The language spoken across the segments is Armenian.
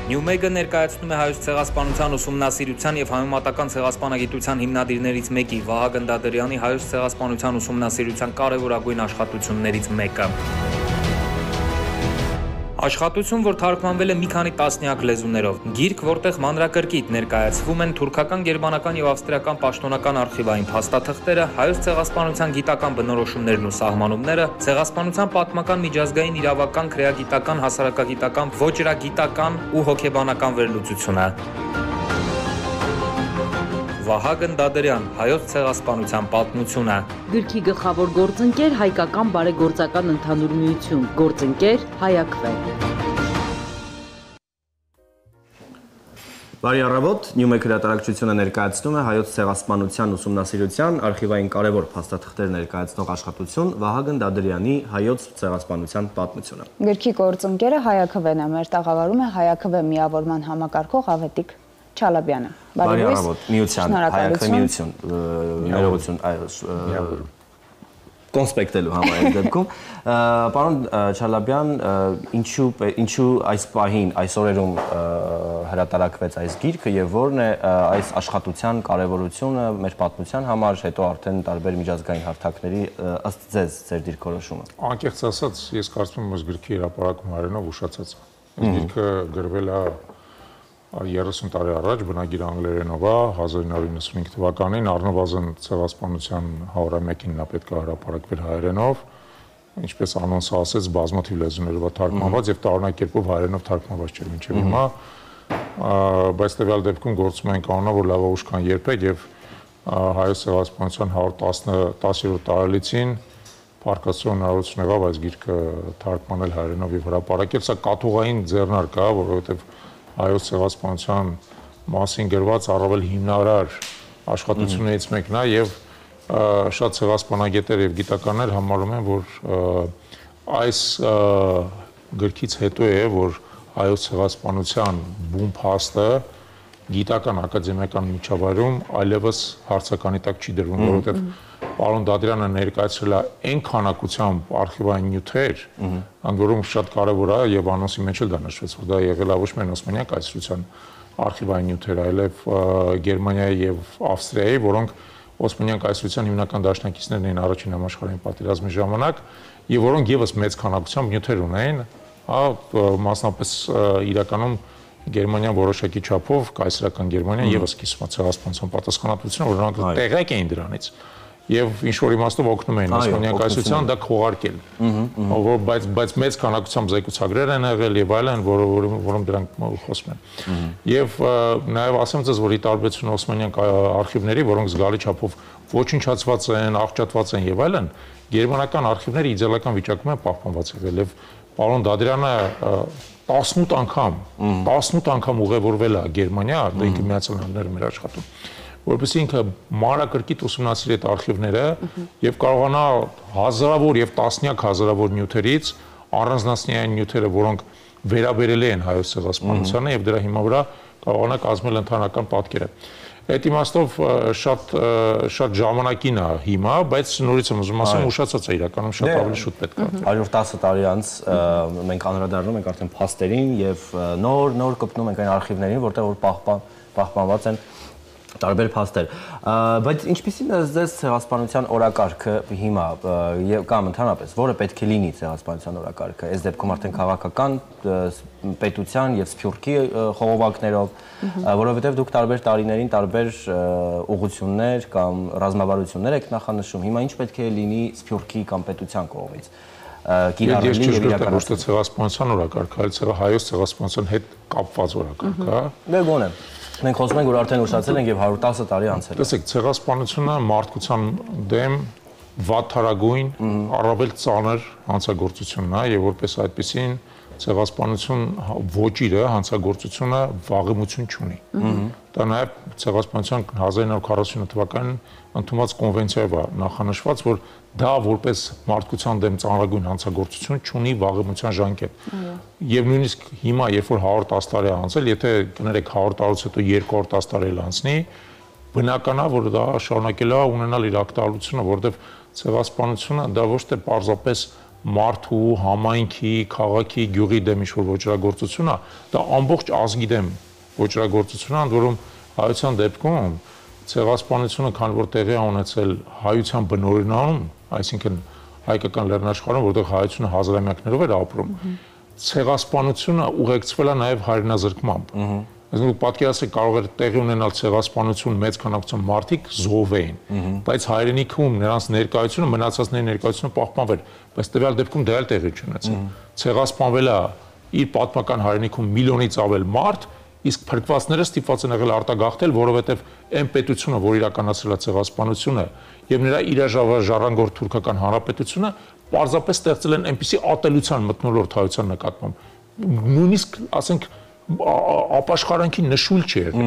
Նյումեգը ներկայացնում է հայոց ցեղասպանության ուսումնասիրության եւ համեմատական ցեղասպանագիտության հիմնադիրներից մեկի Վահագն Դադարյանի հայոց ցեղասպանության ուսումնասիրության կարևորագույն աշխատություններից մեկը։ Աշխատություն, որ թարգմանվել է մի քանի տասնյակ լեզուներով։ Գիրք, որտեղ մանրակրկիտ ներկայացվում են թուրքական, գերմանական եւ ավստրիական պաշտոնական արխիվային փաստաթղթերը, հայոց ցեղասպանության գիտական բնորոշումներն ու սահմանումները, ցեղասպանության պատմական, միջազգային, իրավական, քրեագիտական, հասարակագիտական, ոճրագիտական ու հոգեբանական վերլուծությունը։ Վահագն Դադարյան, հայոց ցեղասպանության պատմությունը։ Գրքի գլխավոր գործընկեր Հայկական բարեգործական ընդհանուր միություն, գործընկեր Հայակվե։ Բարի առավոտ, Նյումեգ հրատարակչությունը ներկայացնում է հայոց ցեղասպանության ուսումնասիրության արխիվային կարևոր փաստաթղթեր ներկայացնող աշխատություն Վահագն Դադարյանի հայոց ցեղասպանության պատմությունը։ Գրքի գործընկերը Հայակվեն է, մեր տաղավարում է Հայակվե միավորման համակարգող Ավետիք Չալաբյանը։ Բարի առավոտ, միության, Հայակվե միություն, ներողություն, կոնսպեկտելու համար այս դեպքում։ Պարոն Չալաբյան, ինչու այս պահին, այս օրերում հրատարակվեց այս գիրքը եւ որն է այս աշխատության կարեւորությունը մեր պատմության համար, հետո արդեն տարբեր միջազգային հարթակների ըստ ձեզ ձեր դիրքորոշումը։ Անկեղծ ասած, ես կարծում եմ, այս գրքի հրապարակում հայերենով ուշացած է։ Այս գիրքը գրվել է 30 տարի առաջ, բնագիր անգլերենով է, 1995 թվականին առնվազն ցեղասպանության 101-ին նա պետք է հրապարակվեր հայերենով, ինչպես անոնսը ասեց, բազմաթիվ լեզուներով է թարգմանված եւ տարօրինակ հայերենով թարգմանված չէր մինչեւ հիմա, բայց տվյալ դեպքում գործում են կանոնով, որ լավ ուշ կան երբեք եւ հայոց ցեղասպանության 110-րդ տարելիցին փառքաստորեն հնարավորություն եղավ այս գիրքը թարգմանել հայերենով եւ հրապարակել, սա կաթողային ձեռնարկ է, որովհետեւ հայոց ցեղասպանության մասին գրված առավել հիմնարար աշխատություններից մեկն է եւ շատ ցեղասպանագետեր եւ գիտնականներ համարում են, որ այս գրքից հետո է, որ հայոց ցեղասպանության բուն փաստը գիտական ակադեմիական միջավայրում այլևս հարցականի տակ չի դրվում, որովհետեւ պարոն Դադարյանը ներկայացրել է այն քանակությամբ արխիվային նյութեր, ընդ որում շատ կարևոր է եւ անոնսի մեջ էլ դա նշվեց, որ դա եղել է ոչ միայն Օսմանյան կայսրության արխիվային նյութեր, այլև Գերմանիայի եւ Ավստրիայի, որոնք Օսմանյան կայսրության հիմնական դաշնակիցներն էին առաջին համաշխարհային պատերազմի ժամանակ եւ որոնք եւս մեծ քանակությամբ նյութեր ունեին, մասնապես իրականում Գերմանիան որոշակի չափով կայսրական Գերմանիան եւս կիսում է ցեղասպանության պատասխանատվությունը, որ նրանք տեղյակ էին դրանից եւ ինչ որ իմաստով օգնում էին Օսմանյան կայսրության դա քողարկել, բայց մեծ քանակությամբ զեկուցագրեր են եղել եւ այլն, որոնք դրանք խոսում են։ Եվ նաեւ ասեմ ձեզ, որ ի տարբերություն Օսմանյան արխիվների, որոնք զգալի չափով ոչնչացված են, աղճատված են եւ այլն, գերմանական արխիվները իդեալական վիճակում են պահպանված եղել եւ պարոն Դադարյանը 18 անգամ ուղևորվել է Գերմանիա, դա ինքը Միացյալ Նահանգներում էր աշխատում, որովհետեւ ինքը մանրակրկիտ ուսումնասիրել այդ արխիվները եւ կարողանա հազարավոր եւ տասնյակ հազարավոր նյութերից առանձնացնել այն նյութերը, որոնք վերաբերել են հայոց ցեղասպանությանը եւ դրա հիման վրա կարողանա կազմել ընդհանրական պատկերը։ Այդ իմաստով շատ ժամանակին է հիմա, բայց նորից եմ ուզում ասեմ, ուշացած է իրականում շատ ավելի շուտ պետք է։ 110 տարի անց մենք անդրադառնում ենք արդեն փաստերին եւ նոր կպնում ենք այն արխիվներին, որտեղ որ պահպանված են տարբեր փաստեր, բայց ինչպիսին է ձեզ ցեղասպանության օրակարգը հիմա կամ ընդհանրապես, որը պետք է լինի ցեղասպանության օրակարգը, այս դեպքում արդեն քաղաքական, պետության եւ սփյուռքի խողովակներով, որովհետեւ դուք տարբեր տարիներին տարբեր ուղղություններ կամ ռազմավարություններ եք նախանշում, հիմա ինչ պետք է լինի սփյուռքի կամ պետության կողմից։ Կիրառելի եւ իրականացնել ցեղասպանության օրակարգը, այլ հայոց ցեղասպանության հետ կապված օրակարգ, հա։ Դե գոնե մենք խոսում ենք, որ արդեն ուշացել ենք եւ 110 տարի անցել է։ Տեսեք, ցեղասպանությունը մարդկության դեմ վատթարագույն, առավել ծանր հանցագործությունն է եւ որպես այդպեսին ցեղասպանություն ոճիրը, հանցագործությունը վաղեմություն չունի։ Դա նաեւ ցեղասպանության 1940 թվականին ընդունված կոնվենցիայով է նախանշված, որ դա որպես մարդկության դեմ ծանրագույն հանցագործություն չունի վաղեմության ժամկետ։ Եվ նույնիսկ հիմա, երբ որ 110 տարի է անցել, եթե կներեք 100 տարուց հետո 210 տարի անցնի, բնական է, որ դա շարունակել է ունենալ իր ակտուալությունը, որովհետև ցեղասպանությունը դա ոչ թե պարզապես մարդու, համայնքի, քաղաքի, գյուղի դեմ ինչ-որ ոճրագործություն է, դա ամբողջ ազգի դեմ ոճրագործություն է, որում հայության դեպքում ցեղասպանությունը, քան որ տեղի է ունեցել հայության բնօրինանում, այսինքն հայկական լեռնաշխարհում, որտեղ հայությունը հազարամյակներով էր ապրում, ցեղասպանությունը ուղեկցվել է նաև հայրենազրկմամբ։ Այսինքն պատկերացրեք կարող էր տեղի ունենալ ցեղասպանություն մեծ քանակությամբ մարդիկ զոհվեին, բայց հայրենիքում նրանց ներկայությունը, մնացածների ներկայությունը պահպանվեր, բայց տվյալ դեպքում դա էլ տեղի չունեցավ։ Ցեղասպանվել է իր պատմական հայրենիքում միլիոնից ավել մարդ, իսկ փրկվածները ստիպված են եղել արտագաղթել, որովհետև այն պետությունը, որ իրականացրել է ցեղասպանությունը, եւ նրա իրաժարանգոր թուրքական հանրապետությունը պարզապես ստեղծել են այնպիսի ատելության մթնոլորտ հայության նկատմամբ։ Նույնիսկ, ասենք, ապաշխարանքի նշույլ չի եղել։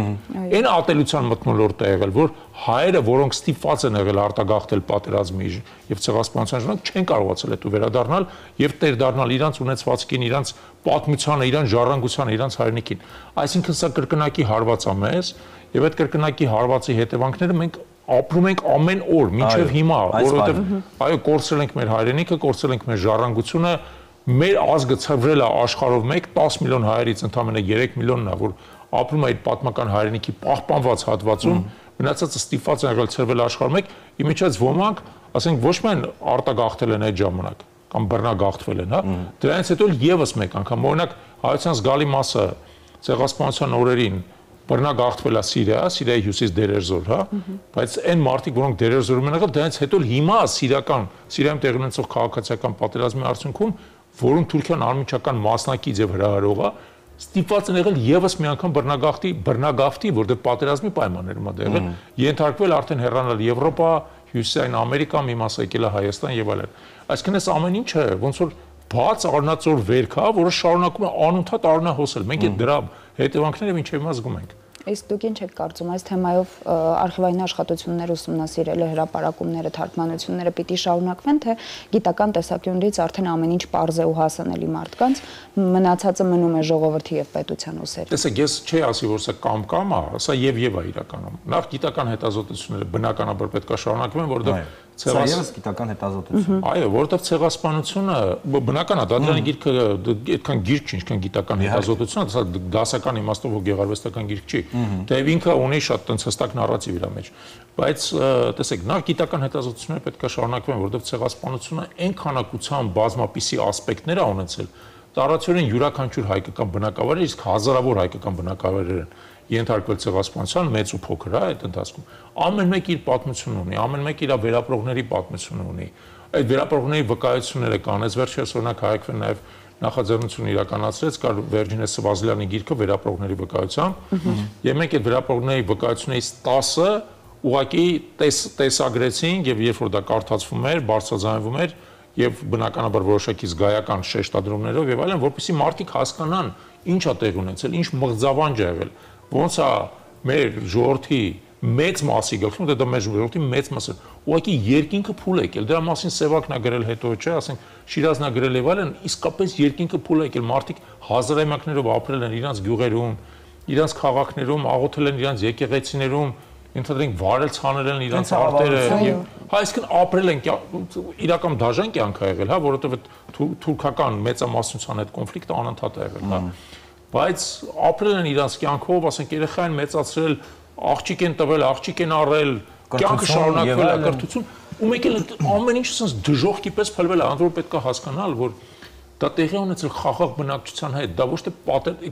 Այն ատելության մթնոլորտ է եղել, որ հայերը, որոնք ստիպված են եղել արտագաղթել պատերազմի եւ ցեղասպանության ժամանակ, չեն կարողացել հետո վերադառնալ եւ տեր դառնալ իրանց ունեցվածքին, իրանց պատմությանը, իրանց ժառանգությանը, իրանց հայրենիքին։ Այսինքն սա կրկնակի հարված է մեզ եւ այդ կրկնակի հարվածի հետևանքները մենք ապրում ենք ամեն օր, մինչեւ հիմա, որովհետեւ այո, կորցրել ենք մեր հայրենիքը, կորցրել ենք մեր ժառանգությունը, մեր ազգը ցրվել է աշխարհով 10 միլիոն հայերից ընդամենը 3 միլիոնն է, որ ապրում է այդ պատմական հայրենիքի պահպանված հատվածում, մնացածը ստիպված են եղել ցրվել աշխարհով 1, իմիջիայց ոմանք, ասենք, ոչ միայն արտագաղթել են այդ ժամանակ, կամ բռնագաղթվել են, հա, դրանից հետո եւս մեկ անգամ, օրինակ, հայության զգալի մասը ցեղասպանության օրերին բռնագաղթվել է Սիրիայի հյուսիս դերերզոր, հա, բայց այն մարդիկ, որոնք դերերզորում են եղել, դրանից հետո հիմա Սիրիայում տեղի ունեցող քաղաքացիական պատերազմի արդյունքում, որում Թուրքիան անմիջական մասնակից եւ հրահրող է, ստիպված են եղել եւս մի անգամ բռնագաղթի, որտեղ պատերազմի պայմաններում է եղել, ենթարկվել արդեն հեռանալ Եվրոպա, Հյուսիսային Ամերիկա, մի մասը եկել է Հայաստան եւ այլն։ Այսինքն այս ամեն ինչը ոնց որ բաց առնածոր վերք է, որը շարունակում է անընդհատ առնահոսել։ Մենք այդ դրա հետևանքները մինչև հիմա զգում ենք։ Իսկ դուք ինչ եք կարծում այս թեմայով արխիվային աշխատություններ ուսումնասիրել, հրապարակումները, թարգմանությունները պիտի շարունակվեն, թե գիտական տեսանկյունից արդեն ամեն ինչ պարզ է ու հասանելի մարդկանց, մնացածը մնում է ժողովրդի եւ պետության ուսեր։ Տեսեք, ես չի ասի, որ սա կամ է, սա եւ է իրականում։ Նախ գիտական հետազոտությունները բնականաբար պետք է շարունակվեն, որովհետեւ Սա եւս գիտական հետազոտություն։ Այո, որովհետև ցեղասպանությունը բնական է, Դադրյանի գիրքը այդքան գիրք չի, ինչքան գիտական հետազոտություն, սա դասական իմաստով ու գեղարվեստական գիրք չի։ Թեև ինքը ունի շատ հստակ նարատիվ իր մեջ։ Բայց տեսեք, նախ գիտական հետազոտությունները պետք է շարունակվեն, որովհետև ցեղասպանությունը այն քանակությամբ բազմապիսի ասպեկտներ է ունեցել, տարածորեն յուրաքանչյուր հայկական բնակավայր, իսկ հազարավոր հայկական բնակավայրեր են ենթարկվել ցեղասպանության մեծ ու փոքր է այդ ընթացքում։ Ամեն մեկ իր պատմությունն ունի, ամեն մեկ իր վերապրողների պատմությունը ունի։ Այդ վերապրողների վկայությունները կան, այս վերջերս օրինակ Հայակվեն նաև նախաձեռնություն իրականացրեց, կար Վերջինե Սվազլյանի գիրքը վերապրողների վկայությամբ, եւ մենք այդ վերապրողների վկայություններից 10-ը ուղղակի տեսագրեցինք եւ երբ որ դա կարդացվում էր, բարձրաձայնվում էր եւ բնականաբար որոշակի զգայական շեշտադրումներով եւ այլն, որպեսզի մարդիկ հասկանան ինչ է տեղ ունեցել, ինչ մղձավանջ է եղել, ոնց է մեր ժողովրդի մեծ մասի գլխում, դա մեր ժողովրդի մեծ մասը, ուղղակի երկինքը փուլ է եկել, դրա մասին Սևակն է գրել հետո, չէ, ասենք Շիրազն է գրել եւ այլն, իսկապես երկինքը փուլ է եկել, մարդիկ հազարամյակներով ապրել են իրանց գյուղերում, իրանց քաղաքներում, աղոթել են իրանց եկեղեցիներում, ընդհանրենք վարել ցանել են իրանց արտերը եւ հա այսինքն ապրել են իրական դաժան կյանք ա եղել, հա, որովհետեւ թուրքական մեծամասնության այդ կոնֆլիկտը անընդհատ է եղել, հա, բայց ապրել են իրանց կյանքով, ասենք երեխային մեծացրել, աղջիկ են տվել, աղջիկ են առել, կյանքը շարունակվել է, կրթություն, ու մեկ էլ ամեն ինչ ասես դժոխքի պես փլվել է, անդր պետք է հասկանալ, որ դա տեղի ունեցել խաղաղ բնակչության հետ, դա ոչ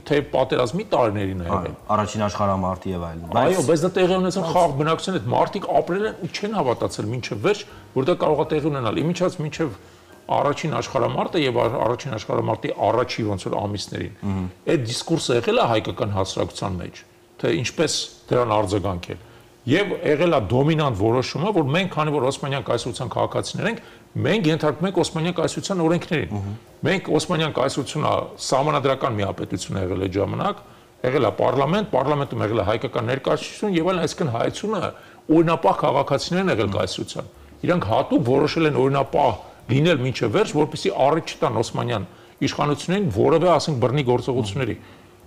թե պատերազմի տարիներին է եղել։ Առաջին աշխարհամարտի եւ այլն։ Այո, բայց դա տեղի ունեցել խաղաղ բնակչության հետ, մարդիկ ապրել են ու չեն հավատացել մինչև վերջ, որ դա կարող է տեղի ունենալ։ Իմիջիայց մինչև առաջին աշխարհամարտը եւ առաջին աշխարհամարտի առաջի ոնց որ ամիսներին։ Այդ դիսկուրսը եղել է հայկական հասարակության մեջ, թե ինչպես դրան արձագանքել։ Եվ եղել է դոմինանտ որոշումը, որ մենք, քանի որ Օսմանյան կայսրության քաղաքացիներ ենք, մենք ենթարկվում ենք Օսմանյան կայսրության օրենքներին։ Մենք Օսմանյան կայսրությունը սահմանադրական միապետություն եղել է ժամանակ, եղել է պարլամենտ, պարլամենտում եղել է հայկական ներկայացություն եւ այլն, այսինքն հայությունը օրինապահ քաղաքացիներն եղել կայսրության։ Իրանք հատուկ որոշել են օրինապահ լինել մինչև վերջ, որպեսզի առիթ չտան Օսմանյան իշխանություններին որևէ ասենք բռնի գործողությունների։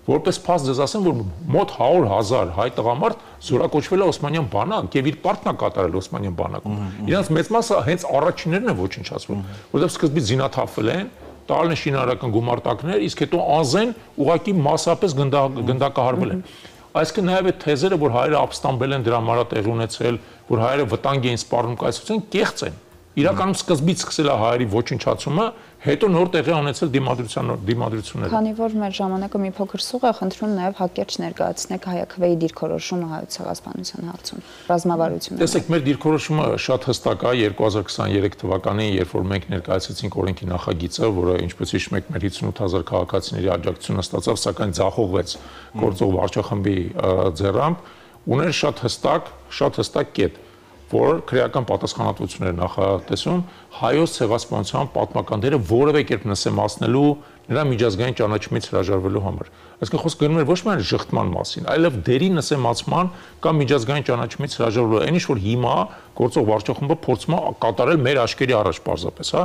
Որպես փաստ ձեզ ասեմ, որ մոտ 100,000 հայ տղամարդ զորակոչվել է Օսմանյան բանակ եւ իր պարտքն է կատարել Օսմանյան բանակում։ Իրանց մեծ մասը հենց առաջիններն են ոչնչացվում, որովհետեւ սկզբից զինաթափվել են, տալն են շինարարական գումարտակներ, իսկ հետո անզեն ուղակի մասսապես գնդակահարվել են։ Այսինքն նաև այդ թեզերը, որ հայերը ապստամբել են դրա համար տեղի ունեցել, որ հայերը վտանգ էին սպառնում կայսրության, կեղծ են։ Իրականում սկզբից սկսել է հայերի ոչնչացումը, հետո նոր տեղի ունեցել դիմադրությունները։ Քանի որ մեր ժամանակը մի փոքր սուղ է, խնդրում նաև հակերճ ներկայացնեք հայաքվեի դիրքորոշումը հայոց ցեղասպանության հարցում։ Ռազմավարությունը։ Տեսեք, մեր դիրքորոշումը շատ հստակ է 2023 թվականին, երբ որ մենք ներկայացրեցինք օրենքի նախագիծը, որը ինչպես հիշում եք, մեր 58,000 քաղաքացիների աջակցությունը ստացավ, սակայն ձախողվեց գործող վարչախմբի ձեռամբ, ուներ շատ հստակ կետ, որ քրեական պատասխանատվություն էր նախատեսում հայոց ցեղասպանության պատմականները որևէ կերպ նսեմացնելու, նրա միջազգային ճանաչումից հրաժարվելու համար։ Այսինքն խոսքը գնում էր ոչ միայն շղթման մասին, այլև դերի նսեմացման կամ միջազգային ճանաչումից հրաժարվելու։ Այն ինչ որ հիմա գործող վարչախմբը փորձում է կատարել մեր աչքերի առաջ պարզապես, հա,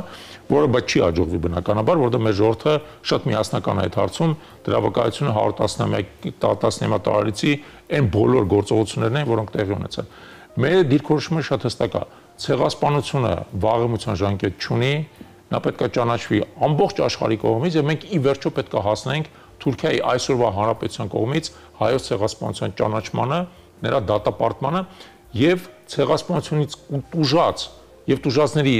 որը բայց չի հաջողվի բնականաբար, որովհետեւ մեր ժողովուրդը շատ միասնական է այդ հարցում, դրա վկայությունը 110-ամյա տարելիցի այն բոլոր գործողություններն են, որոնք տեղի ունեցան։ Մեր դիրքորոշումը շատ հստակ է։ Ցեղասպանությունը վաղեմության ժամկետ չունի, նա պետք է ճանաչվի ամբողջ աշխարհի կողմից եւ մենք ի վերջո պետք է հասնենք Թուրքիայի այսօրվա հանրապետության կողմից հայոց ցեղասպանության ճանաչմանը, նրա դատապարտմանը եւ ցեղասպանությունից տուժած եւ տուժածների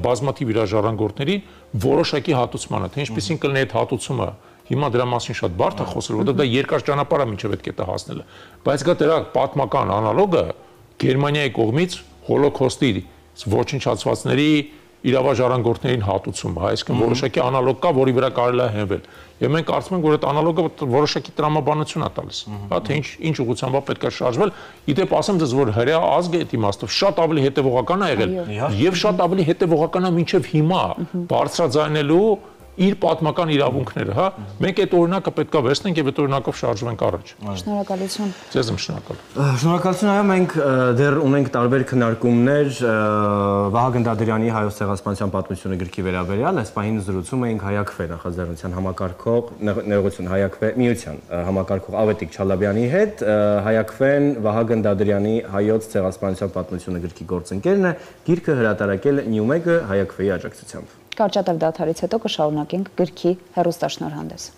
բազմաթիվ իրաժառանգորդների որոշակի հատուցմանը, թե ինչպեսին կլինի այդ հատուցումը։ Հիմա դրա մասին շատ բարդ է խոսել, որովհետեւ դա երկար ճանապարհ է մինչեւ այդ կետը հասնելը։ Բայց կա դրա պատմական անալոգը Գերմանիայի կողմից Հոլոքոստի ոչնչացվածների իրավաժառանգորդներին հատուցումը, այսինքն որոշակի անալոգ կա, որի վրա կարելի է հենվել։ Եվ մենք կարծում ենք, որ այդ անալոգը որոշակի տրամաբանություն է տալիս, հա, թե ինչ ուղղությամբ պետք է շարժվել։ Իդեպ ասեմ ձեզ, որ հրեա ազգը այդ իմաստով շատ ավելի հետևողական է եղել եւ շատ ավելի հետևողական է մինչեւ հիմա բարձրաձայնելու իր պատմական իրավունքները, հա, մենք այդ օրինակը պետք է վերցնենք եւ այդ օրինակով շարժվենք առաջ։ Շնորհակալություն։ Ձեզ եմ շնորհակալ։ Շնորհակալություն, այո, մենք դեռ ունենք տարբեր քննարկումներ Վահագն Դադիրյանի հայոց ցեղասպանության պատմությունը գրքի վերաբերյալ, այս պահին զրուցում էինք հայաքվե նախաձեռնության համակարգող, ներողություն, հայաքվե միության համակարգող Ավետիք Չալաբյանի հետ, հայաքվեն Վահագն Դադիրյանի հայոց ցեղասպանության պատմությունը գրքի գործընկերն է, գիրքը հրատարակել է Նյումեգը հայաքվեի աջակցությամբ։ Կարճատև դադարից հետո կշարունակենք գրքի հեռուստաշնորհանդես։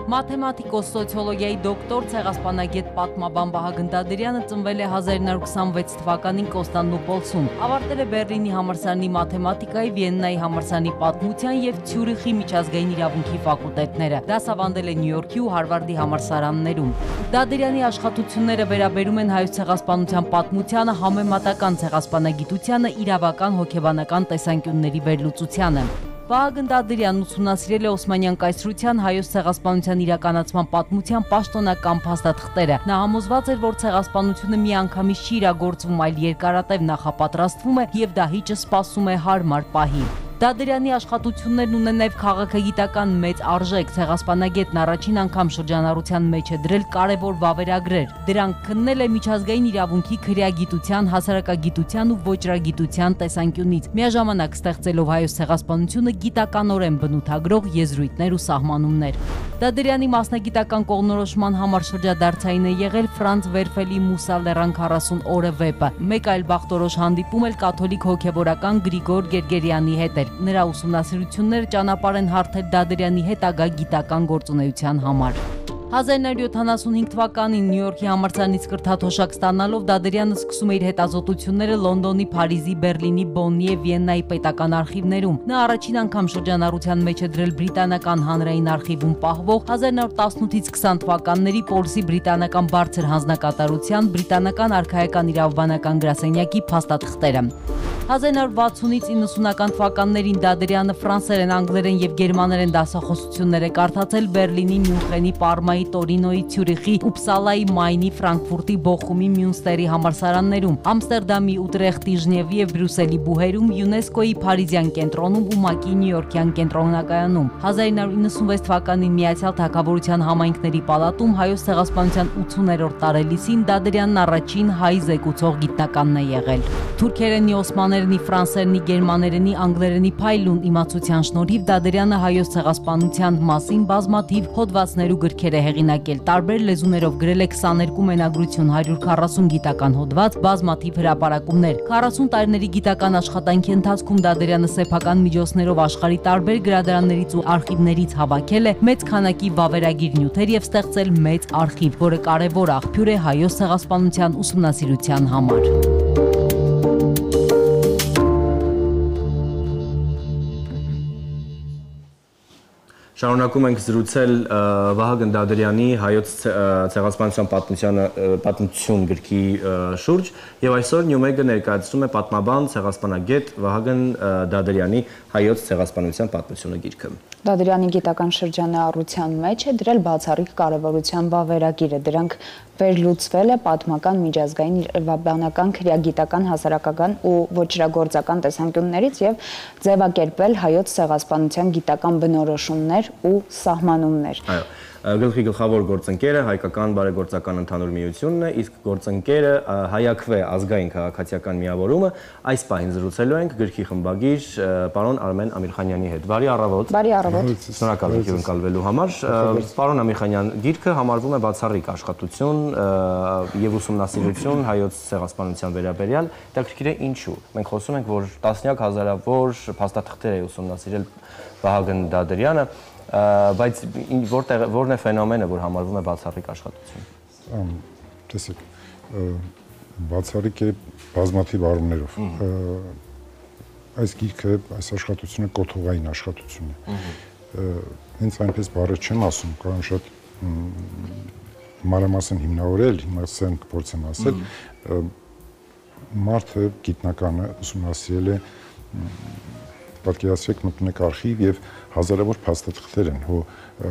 Մաթեմատիկոս-սոցիոլոգիայի դոկտոր, ցեղասպանագետ, պատմաբան Վահագն Դադիրյանը ծնվել է 1926 թվականին Կոստանդնուպոլսում։ Ավարտել է Բեռլինի համալսարանի մաթեմատիկայի, Վիեննայի համալսարանի պատմության եւ Ցյուրիխի միջազգային իրավունքի ֆակուլտետները։ Դասավանդել է Նյու Յորքի ու Հարվարդի համալսարաններում։ Դադիրյանի աշխատությունները վերաբերում են հայոց ցեղասպանության պատմությանը, համեմատական ցեղասպանագիտությանը, իրավական, հոգեբանական տեսանկյունների վերլուծությանը։ Վահագն Դադիրյանն ուսումնասիրել է Օսմանյան կայսրության հայոց ցեղասպանության իրականացման պատմության պաշտոնական փաստաթղթերը։ Նա համոզված էր, որ ցեղասպանությունը միանգամից չի իրագործվում, այլ երկարատև նախապատրաստվում է եւ դահիճը սպասում է հարմար պահի։ Դադիրյանի աշխատություններն ունեն նաև քաղաքագիտական մեծ արժեք, ցեղասպանագետն առաջին անգամ շրջանառության մեջ է դրել կարևոր վավերագրեր։ Դրանք քննել է միջազգային իրավունքի, քրեագիտության, հասարակագիտության ու ոճրագիտության տեսանկյունից, միաժամանակ ստեղծելով հայոց ցեղասպանությունը գիտականորեն բնութագրող եզրույթներ ու սահմանումներ։ Դադիրյանի մասնագիտական կողմնորոշման համար շրջադարձային է եղել Ֆրանց Վերֆելի Մուսա Լեռան 40 օրը վեպը։ Մեկ այլ բախտորոշ հանդիպում էլ կաթոլիկ հոգևորական Գրիգոր Գերգերյանի հետ էր։ Նրա ուսումնասիրությունները ճանապարհ են հարթել Դադիրյանի հետագա գիտական գործունեության համար։ 1975 թվականին Նյու Յորքի համալսարանից կրթաթոշակ ստանալով Դադիրյանը սկսում է իր հետազոտությունները Լոնդոնի, Փարիզի, Բեռլինի, Բոննի եւ Վիեննայի պետական արխիվներում։ Նա առաջին անգամ շրջանառության մեջ է դրել բրիտանական հանրային արխիվում պահվող 1918-ից 20 թվականների Պոլսի բրիտանական բարձր հանձնակատարության բրիտանական արքայական իրավաբանական գրասենյակի փաստաթղթերը։ 1960-ից 90-ական թվականներին Դադիրյանը ֆրանսերեն, անգլերեն եւ գերմաներեն դասախոսություններ է կարդացել Բեռլինի, Մյունխենի, Պարմայի Ռոմայի, Տորինոյի, Ցյուրիխի, Ուպսալայի, Մայնի, Ֆրանկֆուրտի, Բոխումի, Մյունստերի համալսարաններում, Ամստերդամի, Ուտրեխտի, Ժնևի եւ Բրյուսելի բուհերում, ՅՈՒՆԵՍԿՕ-ի Փարիզյան կենտրոնում ու ՄԱԿ-ի Նյույորքյան կենտրոնակայանում։ 1996 թվականին Միացյալ Թագավորության համայնքների պալատում Հայոց ցեղասպանության 80-րդ տարելիցին Դադրյանն առաջին հայ զեկուցող գիտնականն է եղել։ Թուրքերենի, օսմաներենի, ֆրանսերենի, գերմաներենի, անգլերենի փայլուն իմացության շնորհիվ Դադրյանը հայոց ցեղասպանության մասին բազմաթիվ հոդվածներ ու գրքեր է հեղինակել։ Տարբեր լեզուներով գրել է 22 մենագրություն, 140 գիտական հոդված, բազմաթիվ հրապարակումներ։ 40 տարիների գիտական աշխատանքի ընթացքում Դադրյանը սեփական միջոցներով աշխարհի տարբեր գրադարաններից ու արխիվներից հավաքել է մեծ քանակի վավերագիր նյութեր եւ ստեղծել մեծ արխիվ, որը կարևոր աղբյուր է հայոց ցեղասպանության ուսումնասիրության համար։ Շարունակում ենք զրուցել Վահագն Դադրյանի հայոց ցեղասպանության պատմություն գրքի շուրջ եւ այսօր Նյումեգը ներկայացնում է պատմաբան ցեղասպանագետ Վահագն Դադրյանի հայոց ցեղասպանության պատմությունը գիրքը։ Դադրյանի գիտական շրջանը առության մեջ է դրել բացառիկ կարևորության վավերագիրը։ Դրանք վերլուծվել է պատմական, միջազգային, իրավաբանական, քրեագիտական, հասարակական ու ոչրագործական տեսանկյուններից եւ ձևակերպել հայոց ցեղասպանության գիտական բնորոշումներ ու սահմանումներ։ Այո, գլխի գլխավոր գործընկերը հայկական բարեգործական ընդհանուր միությունն է, իսկ գործընկերը Հայաքվե ազգային քաղաքացիական միավորումը։ Այս պահին զրուցելու ենք գրքի խմբագիր պարոն Արմեն Ամիրխանյանի հետ։ Բարի առավոտ։ Բարի առավոտ։ Շնորհակալ եմ ընկալվելու համար։ Պարոն Ամիրխանյան, գիրքը համարվում է բացառիկ աշխատություն եւ ուսումնասիրություն հայոց ցեղասպանության վերաբերյալ։ Հետաքրքիր է ինչու։ Մենք խոսում ենք, որ տասնյակ հազարավոր փաստաթղթեր է ուսումնասիրել Վահագն Դադրյանը, բայց որն է ֆենոմենը, որ համարվում է բացառիկ աշխատություն։ Տեսեք, բացառիկ է բազմաթիվ առումներով։ Այս գիրքը, այս աշխատությունը կոթողային աշխատություն է։ Հենց այնպես բառը չեմ ասում, կարող շատ մանրամասն հիմնավորել, հիմա ասեմ կփորձեմ ասել, մարդը գիտնականը ուսումնասիրել է, պատկերացրեք մտնեք արխիվ եւ հազարավոր փաստաթղթեր են, հո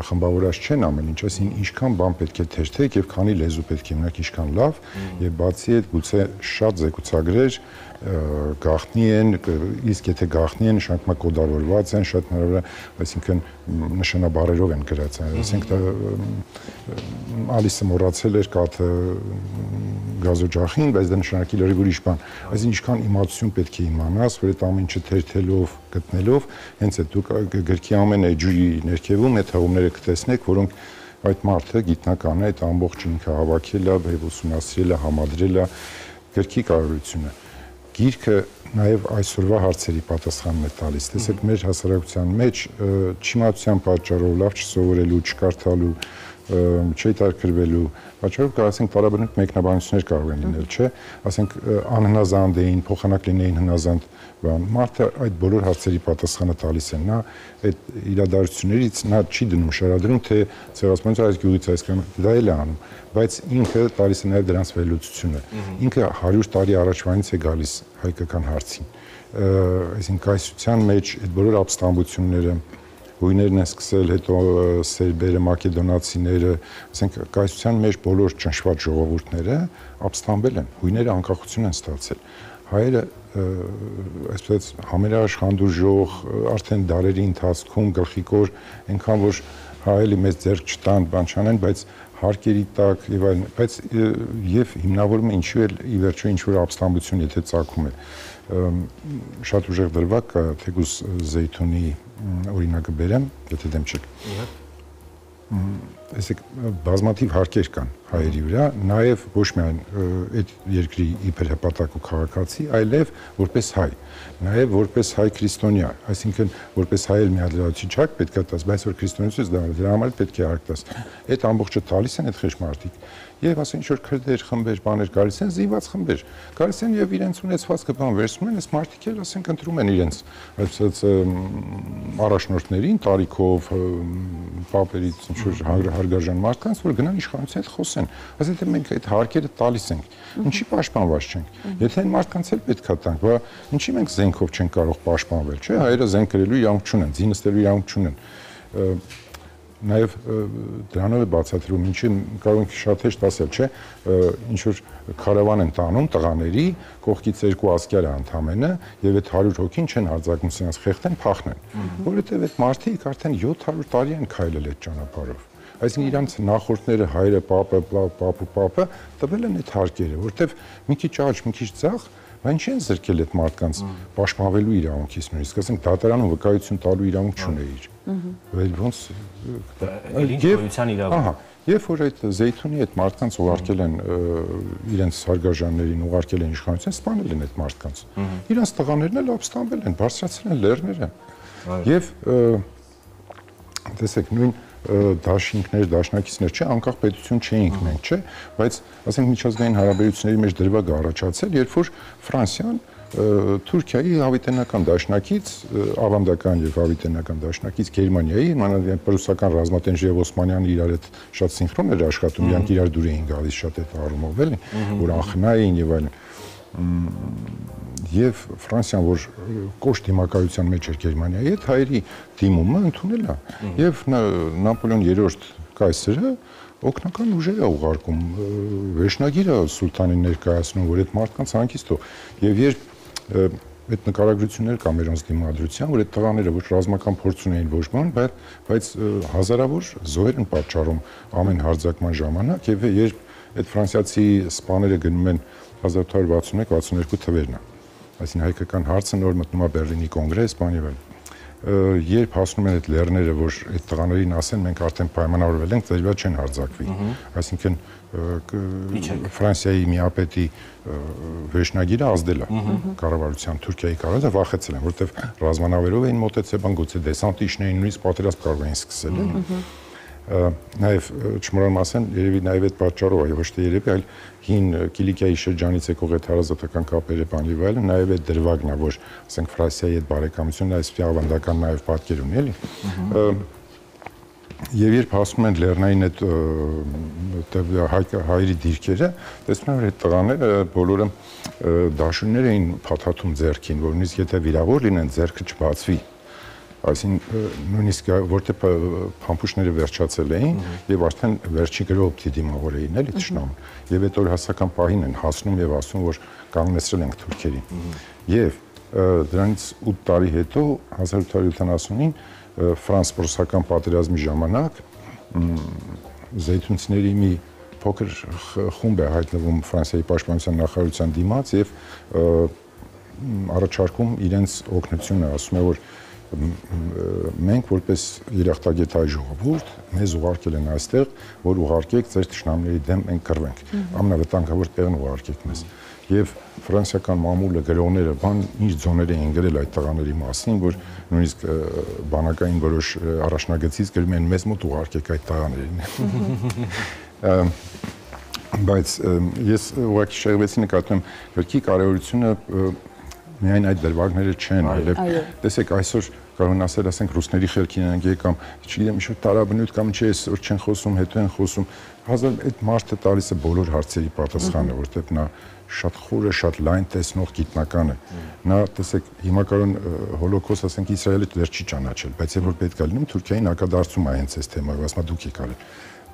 խմբավորած չեն ամեն ինչ, այսին ինչքան բան պետք է թերթեք եւ քանի լեզու պետք է ունենաք, ինչքան լավ, եւ բացի այդ գուցե շատ զեկուցագրեր գաղտնի են, իսկ եթե գաղտնի են, նշանակում է կոդավորված են, շատ հնարավոր է, այսինքն նշանաբառերով են գրած, այսինքն Ալիսը մոռացել էր կաթը գազօջախին, բայց դա նշանակի լրիվ ուրիշ բան։ Այսինքն ինչքան իմացություն պետք է իմանաս, որ այդ ամեն ինչը թերթելով, գտնելով, հենց այդ դուք գրքի ամեն էջի ներքևում այդ հողումները կտեսնեք, որոնք այդ մարդը գիտնական է, այդ ամբողջ ինքը հավաքել է, ուսումնասիրել է, համադրել է գրքի կարողությունը։ Գիրքը նաև այսօրվա հարցերի պատասխանն է տալիս։ Տեսեք, մեր հասարակության մեջ չիմացության պատճառով, լավ չսովորելու, չկարդալու, չհետաքրքրվելու պատճառով կարող ասենք տարաբնույթ մեկնաբանություններ կարող են լինել, չէ՞, ասենք անհնազանդ էին, փոխանակ լինեին հնազանդ բան։ Մարդը այդ բոլոր հարցերի պատասխանը տալիս է, նա այդ իրադարձություններից նա չի դնում շարադրում, թե ցեղասպանությունը այս գյուղից այսքան դա էլ է անում, բայց ինքը տալիս է նաև դրանց վերլուծությունը։ Ինքը 100 տարի առաջվանից է գալիս հայկական հարցին։ Այսինքն կայսրության մեջ այդ բոլոր ապստամբությունները հույներն են սկսել, հետո սերբերը, մակեդոնացիները, ասենք կայսրության մեջ բոլոր ճնշված ժողովուրդները ապստամբել են, հույները անկախություն են ստացել։ Հայերը այսպես համերաշխանդուժող, արդեն դարերի ընթացքում գլխիկոր այնքան որ հայելի մեծ ձեռք չտան, բան չանեն, բայց հարկերի տակ եւ այլն, բայց եւ հիմնավորումը ինչու էլ ի վերջո ինչ որ ապստամբություն եթե ծագում է շատ ուժեղ դրվագ կա թեկուզ Զեյթունի օրինակը բերեմ, եթե դեմ չեք։ Այսինք բազմաթիվ հարկեր կան հայերի վրա, նաև ոչ միայն այդ երկրի իբր հպատակ ու քաղաքացի, այլև որպես հայ, նաև որպես հայ քրիստոնյա, այսինքն որպես հայ էլ միադրացի չակ պետք է տաս, բայց որ քրիստոնյությունից դրա համար պետք է արկ տաս։ Այդ ամբողջը տալիս են այդ խեղճ եւ ասեն ինչ որ քրդեր, խմբեր, բաներ գալիս են, զինված խմբեր։ Գալիս են եւ իրենց ունեցվածքը բան վերցնում են, այս մարդիկ էլ ասենք ընտրում են իրենց այսպես առաջնորդներին, տարիքով, պապերից ինչ որ հարգարժան մարդկանց, որ գնան իշխանության հետ խոսեն։ Ասեն թե մենք այդ հարկերը տալիս ենք։ Ինչի պաշտպանված չենք։ Եթե այն մարդկանց էլ պետքա տանք, բա ինչի մենք զենքով չենք կարող պաշտպանվել, չէ՞։ Հայերը զենք գրելու իրավունք չունեն, ձին նստելու իրավունք չունեն։ նաև դրանով է բացատրում, ինչի կարող ենք շատ հեշտ ասել, չէ, ինչ որ քարավան են տանում տղաների, կողքից 2 ասկյար է ընդամենը, եւ այդ 100 հոգին չեն արձակում սրանց խեղդեն, փախնեն, որովհետեւ այդ մարդիկ արդեն 700 տարի են քայլել այդ ճանապարհով։ Այսինքն իրանց նախորդները հայրը, պապը տվել են այդ հարկերը, որովհետեւ մի քիչ աճ, մի քիչ ցախ, բայց չեն զրկել այդ մարդկանց պաշտպանվելու իրավունքից նույնիսկ, ասենք դատարանում վկայություն տալու իրավունք չունեիր։ Ոնց գոյության իրավունք։ Երբ որ այդ Զեյթունի այդ մարդկանց ուղարկել են իրենց հարգաժաններին, ուղարկել են իշխանության, սպանել են այդ մարդկանց։ Իրանց տղաներն էլ ապստամբել են, բարձրացրել են լեռները։ Եվ տեսեք, նույն դաշինքներ, դաշնակիցներ, չէ, անկախ պետություն չէինք մենք, չէ, բայց ասենք միջազգային հարաբերությունների մեջ դրվագ առաջացել, երբ որ Ֆրանսիան Թուրքիայի հավիտենական դաշնակից, ավանդական եւ հավիտենական դաշնակից Գերմանիայի, մանավանդ պրուսական ռազմատենչ եւ Օսմանյանը իրար հետ շատ սինխրոն էր աշխատում, իրանք իրար դուր էին գալիս շատ այդ առումով, էլի, որ անխնա էին եւ այլն։ Եվ Ֆրանսիան, որ կոշտ դիմակայության մեջ էր Գերմանիայի հետ, հայերի դիմումը ընդունել է։ Եվ Նապոլեոն III կայսրը օգնական ուժեր է ուղարկում, վերջնագիր է սուլտանին ներկայացնում, որ այդ մարդկանց հանգիստ թող։ Եվ երբ այդ նկարագրություններ կա մերոնց դիմադրության, որ այդ տղաները ոչ ռազմական փորձ ունեին ոչ բան, բայց հազարավոր զոհեր են պատճառում ամեն հարձակման ժամանակ, եւ երբ այդ ֆրանսիացի սպաները գնում են 1861-62 թվերն է։ Այսինքն հայկական հարցը նոր մտնում է Բերլինի կոնգրես, բանի վրա։ Երբ հասնում են այդ լեռները, որ այդ տղաներին ասեն, մենք արդեն պայմանավորվել ենք, ձեր վրա չեն հարձակվի։ Այսինքն Ֆրանսիայի միապետի վերջնագիրը ազդել է կառավարության Թուրքիայի կառավարությունը վախեցել են, որովհետև ռազմանավերով էին մոտեցել, բան գուցե դեսանտ իջնեին, նույնիսկ պատերազմ կարող էին սկսել։ Նաև չմոռանամ ասեմ, երևի նաև այդ պատճառով է, ոչ թե երևի, այլ հին Կիլիկիայի շրջանից եկող այդ հարազատական կապերը բանի վայելը, նաև այդ դրվագն է, որ ասենք Ֆրանսիայի հետ բարեկամությունը այսպես ավանդական նաև պատկեր ունի, էլի։ Եվ երբ հասնում են լեռնային այդ հայերի դիրքերը, տեսնում են, որ այդ տղաները բոլորը դաշույններ էին փաթաթում ձեռքին, որ նույնիսկ եթե վիրավոր լինեն, ձեռքը չբացվի։ Այսինքն նույնիսկ որտեղ փամփուշտները վերջացել էին եւ արդեն վերջի գրով պիտի դիմավորեին էլի ճշնամուն եւ այդ օր հասական պահին են հասնում եւ ասում որ կանգնեցրել ենք թուրքերին եւ դրանից 8 տարի հետո 1870-ին ֆրանս-պրուսական պատերազմի ժամանակ զեյթունցիների մի փոքր խումբ է հայտնվում Ֆրանսիայի պաշտպանության նախարարության դիմաց եւ առաջարկում իրենց օգնությունը, ասում է որ մենք որպես երախտագետ հայ ժողովուրդ մեզ ուղարկել են այստեղ, որ ուղարկեք ձեր թշնամիների դեմ մենք կռվենք։ Ամենավտանգավոր տեղն ուղարկեք մեզ։ Եվ ֆրանսիական մամուլը գրողները բան ինչ ձոներ էին գրել այդ տղաների մասին, որ նույնիսկ բանակային որոշ առաջնագծից գրում են մեզ մոտ ուղարկեք այդ տղաներին։ Բայց ես ուղղակի շեղվեցի նկատում գրքի կարևորությունը միայն այդ դրվագները չեն, այլև տեսեք այսօր կարող են ասել, ասենք ռուսների խելքին են եկամ, չգիտեմ, ինչ-որ տարաբնույթ կամ չէ, այսօր չեն խոսում, հետո են խոսում։ Հազար այդ մարդը տալիս է բոլոր հարցերի պատասխանը, որտեղ նա շատ խորը, շատ լայն տեսնող գիտնական է։ Նա տեսեք, հիմա կարող հոլոկոստ, ասենք Իսրայելը դեռ չի ճանաչել, բայց երբ որ պետք է լինում, Թուրքիային հակադարձում է հենց այս թեմայով, ասում է դուք եք արել։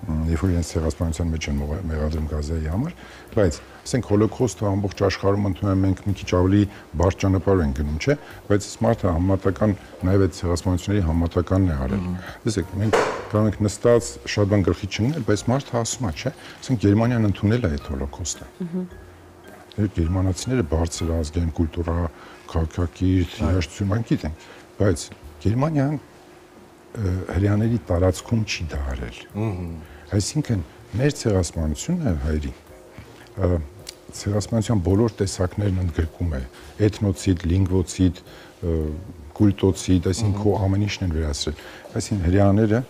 Երբ որ իրենց ցեղասպանության մեջ են մեղադրում Գազայի համար, բայց ասենք հոլոկոստը ամբողջ աշխարհում ընդունում մենք մի քիչ ավելի բարդ ճանապարհ են գնում, չէ՞, բայց սմարտը համատական նաև այդ ցեղասպանությունների համատականն է արել։ Տեսեք, մենք կարող ենք նստած շատ բան գլխի չընկնել, բայց մարդը ասում է, չէ՞, ասենք Գերմանիան ընդունել է այդ հոլոկոստը։ Գերմանացիները բարձր ազգային կուլտուրա, քաղաքակիրթ, երաժշտություն, մենք գիտենք, բայց Գերմանիան հрьяաների տարածքում չի դա արել։ Այսինքն մեր ցեղասպանությունը հայերի ցեղասպանության բոլոր տեսակներն ընդգրկում է էթնոցիդ, լինգվոցիդ, կուլտոցիդ, այսինքն քո ամեն ինչն են վերացրել։ Այսինքն հрьяաները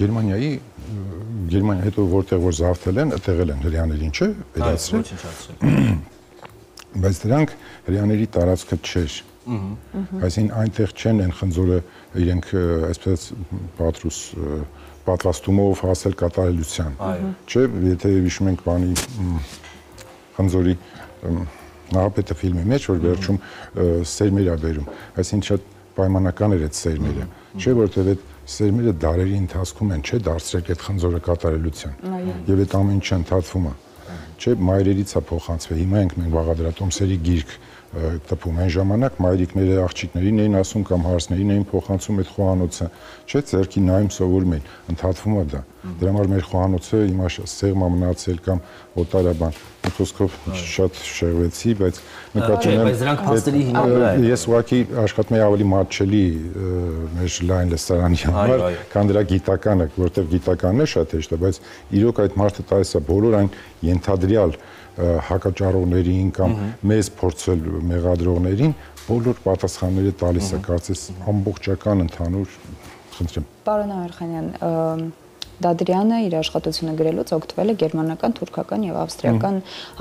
Գերմանիա հետո որտեղ որ զավթել են, տեղել են հрьяաներին, չէ՞, վերացրել։ Բայց դրանք հрьяաների տարածքը չէր։ Այսինքն այնտեղ չեն են խնձորը իրենք այսպես պատրուս պատրաստումով հասել կատարելության։ Չէ, եթե հիշում ենք բանի խնձորի Նահապետը ֆիլմի մեջ, որ վերջում սերմեր է բերում, այսինքն շատ պայմանական էր այդ սերմերը, չէ, որտեղ այդ սերմերը դարերի ընթացքում են չէ դարձրել այդ խնձորը կատարելության։ Եվ այդ ամեն ինչը ընթացվում է։ Չէ, մայրերից է փոխանցվել։ Հիմա ենք մենք բաղադրատոմսերի գիրք տպում այն ժամանակ մայրիկները աղջիկներին էին ասում կամ հարսներին էին փոխանցում այդ խոհանոցը չէ ձերքի նայում սովորում էին ընդհատվում է դա դրա համար մեր խոհանոցը հիմա սեղմա մնացել կամ օտարաբան խոսքով շատ շեղվեցի բայց նկատի ունեմ ես ուղղակի աշխատում եմ ավելի մատչելի մեր լայն լսարանի համար քան դրա գիտականը որտեղ գիտականն է շատ հեշտ է բայց իրոք այդ մարդը տալիս է բոլոր այն ենթադրյալ հակաճառողներին կամ մեզ փորձել մեղադրողներին բոլոր պատասխանները տալիս է կարծես ամբողջական ընդհանուր խնդրեմ Պարոն Արխանյան Դադրյանը իր աշխատությունը գրելուց օգտվել է գերմանական, թուրքական եւ ավստրիական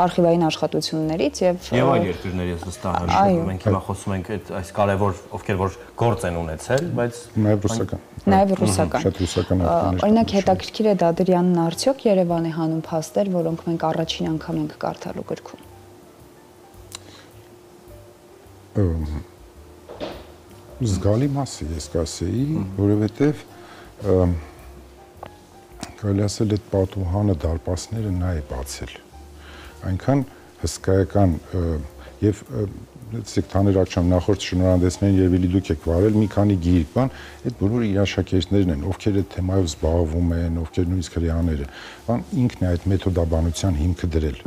արխիվային աշխատություններից եւ այլ երկրների ես վստահ եմ մենք հիմա խոսում ենք այս կարևոր ովքեր որ գործ են ունեցել բայց նաեւ ռուսական շատ ռուսական արխիվներ օրինակ հետաքրքիր է Դադրյանն արդյոք Երևանի հանուն փաստեր որոնք մենք առաջին անգամ ենք կարդալու գրքում զգալի մասը ես կասեի որովհետեւ Կարելի ասել այդ պատուհանը դարպասները նա է բացել։ Այնքան հսկայական եւ ցեք թաներակցամ նախորդ շնորհանդեսներին երևելի դուք եք վարել մի քանի գիրք բան, այդ բոլորը իր աշակերտներն են, ովքեր այդ թեմայով զբաղվում են, ովքեր նույնիսկ հրեաները, բան ինքն է այդ մեթոդաբանության հիմքը դրել։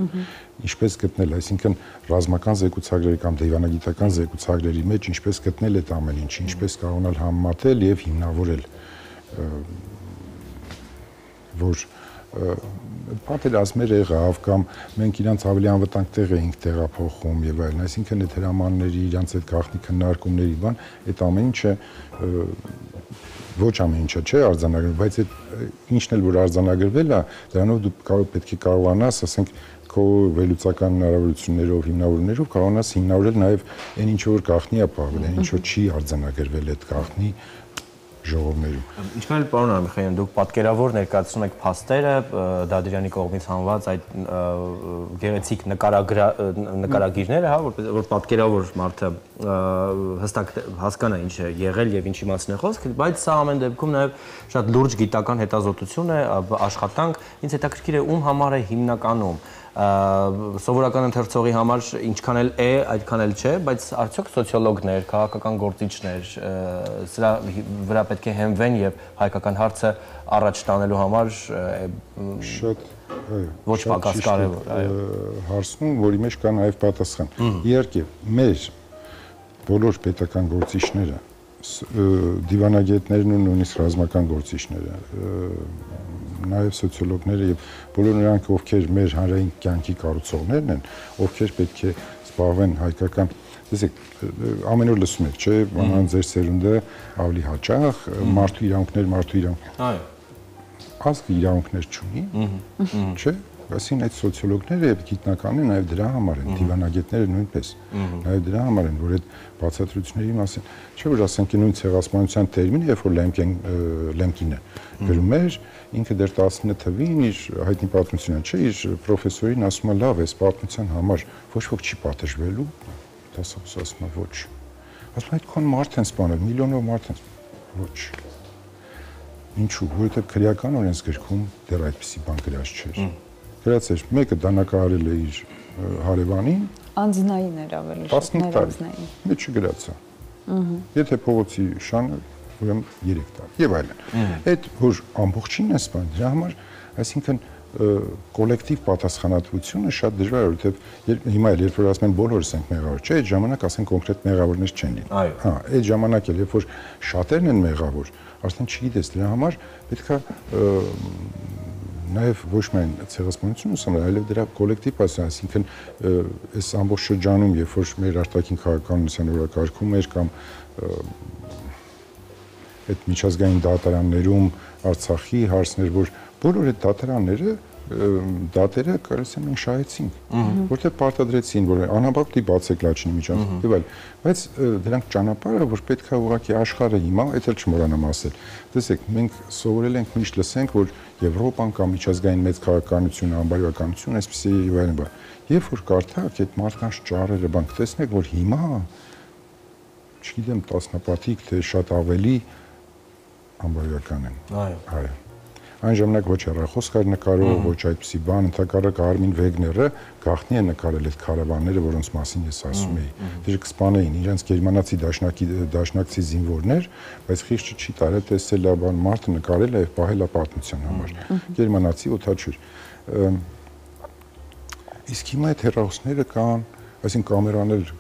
Ինչպես գտնել, այսինքն ռազմական զեկուցագրերի կամ դիվանագիտական զեկուցագրերի մեջ ինչպես գտնել այդ ամեն ինչը, ինչպես կարողանալ համեմատել եւ հիմնավորել որ պատերազմներ եղավ կամ մենք իրանց ավելի անվտանգ տեղ էինք տեղափոխում եւ այլն, այսինքն այդ հրամանների, իրանց այդ գաղտնի քննարկումների բան, այդ ամեն ինչը ոչ ամեն ինչը չէ արձանագրվել, բայց այդ ինչն էլ որ արձանագրվել է, դրանով դու պետք է կարողանաս, ասենք, քո վերլուծական հնարավորություններով, հիմնավորումներով կարողանաս հիմնավորել նաեւ այն ինչ որ գաղտնի է պահվել, այն ինչ որ չի արձանագրվել այդ գաղտնի ժողովներում։ Ինչքան էլ պարոն Արմիխանյան, դուք պատկերավոր ներկայացնում եք փաստերը Դադրյանի կողմից հանված այդ գեղեցիկ նկարագիրները, հա, որ պատկերավոր մարդը հստակ հասկանա ինչ է եղել եւ ինչի մասին է խոսքը, բայց սա ամեն դեպքում նաեւ շատ լուրջ գիտական հետազոտություն է, աշխատանք, ինձ հետաքրքիր է ում համար է հիմնականում սովորական ընթերցողի համար ինչքան էլ է, այդքան էլ չէ, բայց արդյոք սոցիոլոգներ, քաղաքական գործիչներ սրա վրա պետք է հենվեն եւ հայկական հարցը առաջ տանելու համար շատ ոչ պակաս կարևոր, այո, հարցում, որի մեջ կա նաեւ պատասխան։ Իհարկե, մեր բոլոր պետական գործիչները, դիվանագետներն ու նույնիսկ ռազմական գործիչները նաև սոցիոլոգները եւ բոլոր նրանք ովքեր մեր հանրային կյանքի կառուցողներն են, ովքեր պետք է զբաղվեն հայկական, տեսեք, ամեն օր լսում եք, չէ, մանավանդ ձեր սերունդը ավելի հաճախ մարդու իրավունքներ, այո, ազգը իրավունքներ չունի, չէ, այսինքն այդ սոցիոլոգները եւ գիտնականները նաեւ դրա համար են, դիվանագետները նույնպես, նաեւ դրա համար են, որ այդ բացատրությունների մասին, չէ՞ որ ասենք նույն ցեղասպանության տերմինը, երբ որ Լեմկինը գրում էր, ինքը դեռ 19 թվին իր հայտնի պատմությունը, չէ, իր պրոֆեսորին ասում է լավ, այս պատմության համար ոչ ոք չի պատժվելու, դասախոս ասում է ոչ։ Ասում է այդքան մարդ են սպանել, միլիոնով մարդ են, ոչ։ Ինչու՞, որովհետեւ քրեական օրենսգրքում դեռ այդպիսի բան գրած չէր։ Գրած էր, մեկը դանակարել է իր հարևանին, անձնային էր ավելի շատ ներանձնային։ Մեջը գրած է։ Եթե փողոցի շանը, ուրեմն 3 տարի եւ այլն։ Այդ որ ամբողջին է սպան, դրա համար, այսինքն կոլեկտիվ պատասխանատվությունը շատ դժվար է, որովհետեւ հիմա էլ երբ որ ասում են բոլորս ենք մեղավոր, չէ, այդ ժամանակ ասեն կոնկրետ մեղավորներ չեն լինի։ Հա, այդ ժամանակ էլ երբ որ շատերն են մեղավոր, ասեն չգիտես, դրա համար պետքա նաև ոչ միայն ցեղասպանություն ուսումնասիրել, այլև դրա կոլեկտիվ պատասխան, այսինքն այս ամբողջ շրջանում, երբ որ մեր արտաքին քաղաքականության օրակարգում էր կամ այդ միջազգային դատարաններում Արցախի հարցներ, որ բոլոր այդ դատերը կարծես եմ մենք շահեցինք, որտեղ պարտադրեցին, որ անապատի բացեք Լաչինի միջանցք եւ այլ, բայց դրանք ճանապարհը, որ պետքա ուղղակի աշխարհը հիմա, այդ էլ չմոռանամ ասել։ Տեսեք, մենք սովորել ենք միշտ լսենք, որ Եվրոպան կամ միջազգային մեծ քաղաքականությունը, անբարոյականությունը, այսպեսի եւ այլն բան։ Երբ որ կարդաք այդ մարդկանց ճառերը, բան կտեսնեք, որ հիմա չգիտեմ տասնապատիկ թե շատ ավելի անբարոյական են։ Այո։ Այն ժամանակ ոչ հեռախոս կար նկարող, ոչ այդպիսի բան, ընդհակառակը Արմին Վեգները գաղտնի է նկարել այդ քարավանները, որոնց մասին ես ասում էի։ Դրանք կսպանեին իրենց գերմանացի դաշնակցի զինվորներ, բայց խիղճը չի տարել տեսել է բան մարդը նկարել է եւ պահել է պատմության համար։ Գերմանացի օթաչուր։ Իսկ հիմա այդ հեռախոսները կան, այսինքն կամերաներ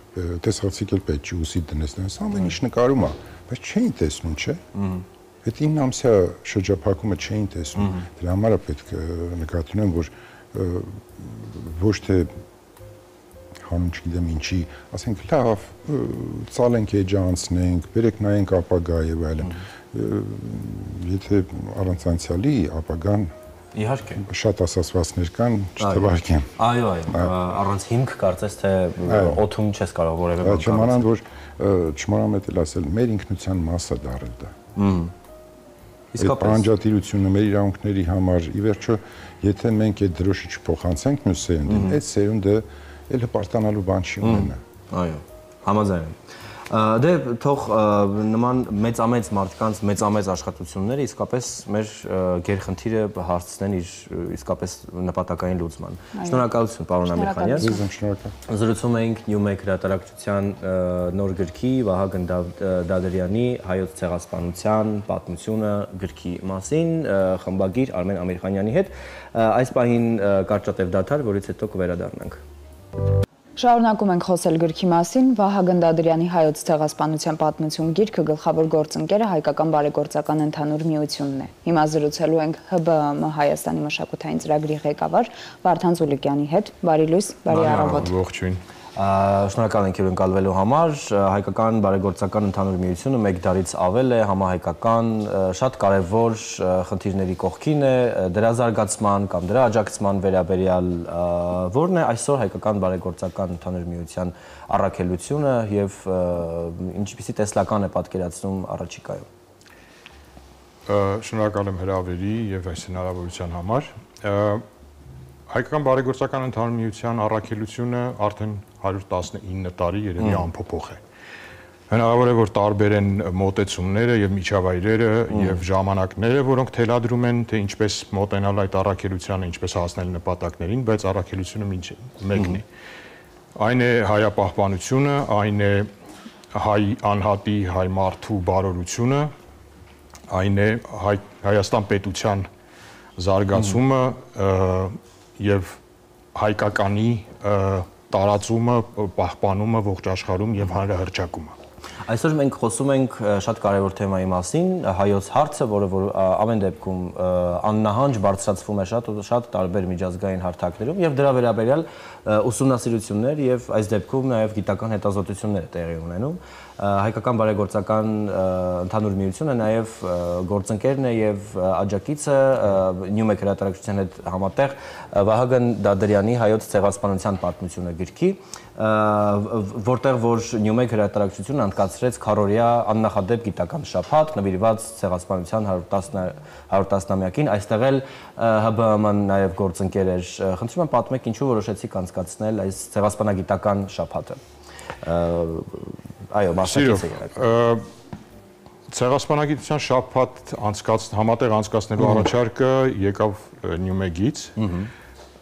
տեսացիք էլ պետք չի ուսի դնես, ամեն ինչ նկարում է, բայց չէին տեսնում, չէ՞։ Այդ 9 ամսյա շրջափակումը չէին տեսնում։ Դրա համար է պետք նկատի ունեմ, որ ոչ թե հանուն չգիտեմ ինչի, ասենք լավ, ցալենք էջը անցնենք, բերեք նայենք ապագա եւ այլն։ Եթե առանց անցյալի ապագան Իհարկե շատ ասացվածներ կան, չթվարկեմ։ Այո, առանց հիմք կարծես թե օթում չես կարող որևէ բան։ Չմանան որ չմոռանամ էլ ասել, մեր ինքնության մասը դառել դա։ Իսկ պահանջատիրությունը մեր իրավունքների համար, ի վերջո, եթե մենք այդ դրոշը չփոխանցենք մյուս սերունդին, այդ սերունդը էլ հպարտանալու բան չի ունենա։ Այո, համաձայն եմ։ Դե թող նման մեծամեծ մարդկանց մեծամեծ աշխատությունները իսկապես մեր գերխնդիրը հարցնեն իր իսկապես նպատակային լուծման։ Շնորհակալություն, պարոն Ամիրխանյան։ Ձեզ շնորհակալ։ Զրուցում էինք Newmec հրատարակչության նոր գրքի Վահագն Դադարյանի հայոց ցեղասպանության պատմությունը գրքի մասին, խմբագիր Արմեն Ամիրխանյանի հետ։ Այս պահին կարճատև դադար, որից հետո կվերադառնանք։ Շարունակում ենք խոսել գրքի մասին, Վահագն Դադարյանի հայոց ցեղասպանության պատմություն գիրքը գլխավոր գործընկերը Հայկական բարեգործական ընդհանուր միությունն է։ Հիմա զրուցելու ենք ՀԲԸՄ Հայաստանի մշակութային ծրագրի ղեկավար Վարդան Զուլիկյանի հետ։ Բարի լույս, բարի առավոտ։ Ողջույն։ Շնորհակալ ենք ընկալվելու համար։ Հայկական բարեգործական ընդհանուր միությունը մեկ դարից ավել է համահայկական շատ կարևոր խնդիրների կողքին է, դրա զարգացման կամ դրա աջակցման վերաբերյալ որն է այսօր հայկական բարեգործական ընդհանուր միության առաքելությունը եւ ինչպիսի տեսլական է պատկերացնում առաջիկայում։ Շնորհակալ եմ հրավերի եւ այս հնարավորության համար։ Հայկական բարեգործական ընդհանուր միության առաքելությունը արդեն 119 տարի երևի անփոփոխ է։ Հնարավոր է որ տարբեր են մոտեցումները եւ միջավայրերը եւ ժամանակները, որոնք թելադրում են թե ինչպես մոտենալ այդ առաքելությանը, ինչպես հասնել նպատակներին, բայց առաքելությունը մեկն է։ Այն է հայապահպանությունը, այն է հայ անհատի, հայ մարդու բարօրությունը, այն է Հայաստան պետության զարգացումը եւ հայկականի տարածումը, պահպանումը ողջ աշխարհում եւ հանրահռչակումը։ Այսօր մենք խոսում ենք շատ կարևոր թեմայի մասին, հայոց հարցը, որը որ ամեն դեպքում աննահանջ բարձրացվում է շատ տարբեր միջազգային հարթակներում եւ դրա վերաբերյալ ուսումնասիրություններ եւ այս դեպքում նաեւ գիտական հետազոտություններ տեղի ունենում։ Հայկական բարեգործական ընդհանուր միությունը նաեւ գործընկերն է եւ աջակիցը Newmec հրատարակչության հետ համատեղ Վահագն Դադարյանի հայոց ցեղասպանության պատմությունը գրքի, որտեղ որ Newmec հրատարակչությունը անցկացրեց քառօրյա աննախադեպ գիտական շաբաթ նվիրված ցեղասպանության 110-ամյակին, այստեղ էլ ՀԲԸՄ-ն նաեւ գործընկեր էր։ Խնդրում եմ պատմեք ինչու որոշեցիք անցկացնել այս ցեղասպանագիտական շաբաթը։ Այո, մասնակից եք։ Ցեղասպանագիտության շաբաթ համատեղ անցկացնելու առաջարկը եկավ Newmec-ից